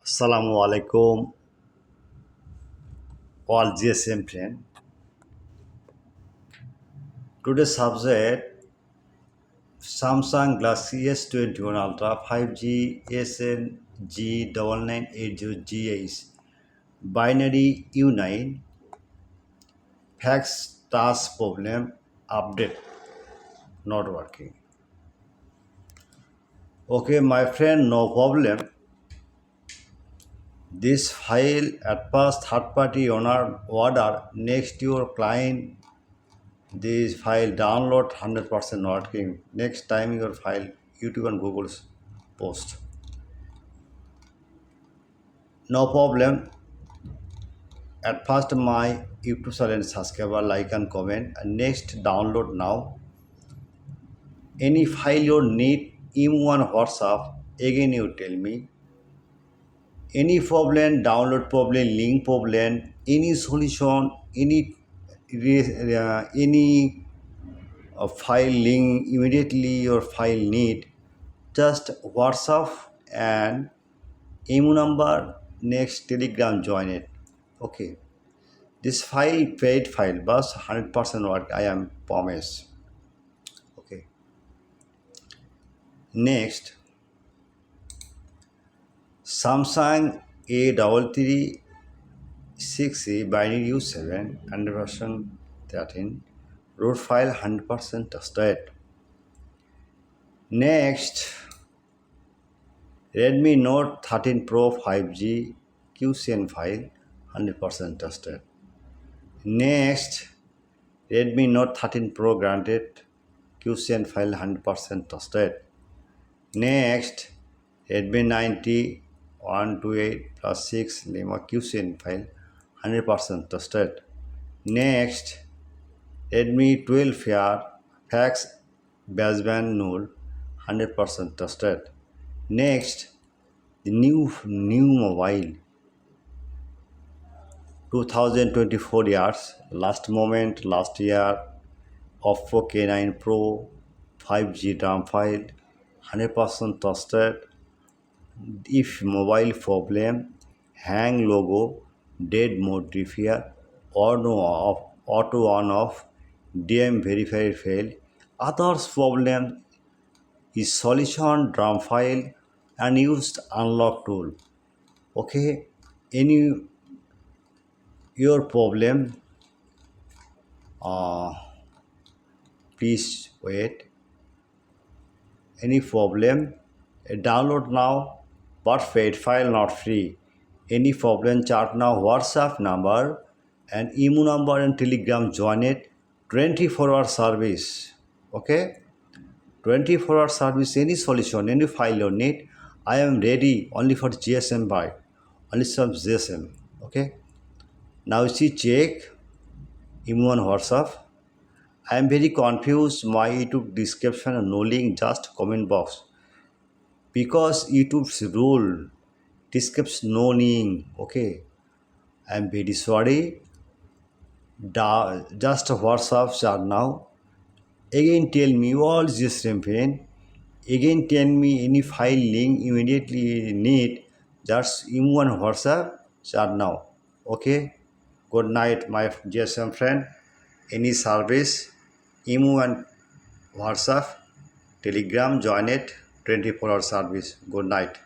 Assalamu alaikum, all GSM friend. Today's subject Samsung Galaxy S21 Ultra 5G SNG 9980GH binary U9 fax task problem update not working. Okay, my friend, no problem. This file at first third party owner order next your client. This file download 100% working. Next time your file YouTube and Google's post. No problem. At first my YouTube channel subscriber like and comment and next download now. Any file you need email on WhatsApp again you tell me. Any problem, download problem, link problem, any solution, any file link immediately your file need, just WhatsApp and email number, next Telegram join it. Okay, this file paid file but 100% work I am promise. Okay, next Samsung A336 binary U7 and version 13 root file 100% trusted. Next Redmi Note 13 Pro 5G QCN file 100% trusted. Next, Redmi Note 13 Pro granted QCN file 100% trusted. Next, Redmi 90 128 plus 6 Lima QCN file 100% trusted. Next, Redmi 12 Fair fax Baseband Null 100% trusted. Next, the new mobile 2024 years last moment last year Oppo K9 Pro 5G RAM file 100% trusted. If mobile problem hang logo dead mode repair or no off, auto on off DM verify fail others problem is solution RAM file and used unlock tool. Okay, any your problem please wait. Any problem download now but paid file not free. Any problem chat now WhatsApp number and email number and Telegram join it 24-hour service. Okay, 24-hour service, any solution, any file you need, I am ready only for GSM buy, only some GSM. Okay, now see check email on WhatsApp. I am very confused. My YouTube description and no link, just comment box. Because YouTube's rule description no link. Okay, I am very sorry. Just WhatsApp chat now. Again tell me all this campaign. Again tell me any file link immediately need. Just email on WhatsApp chat now. Okay. Good night, my GSM friend. Any service, email and WhatsApp, Telegram join it 24-hour service. Good night.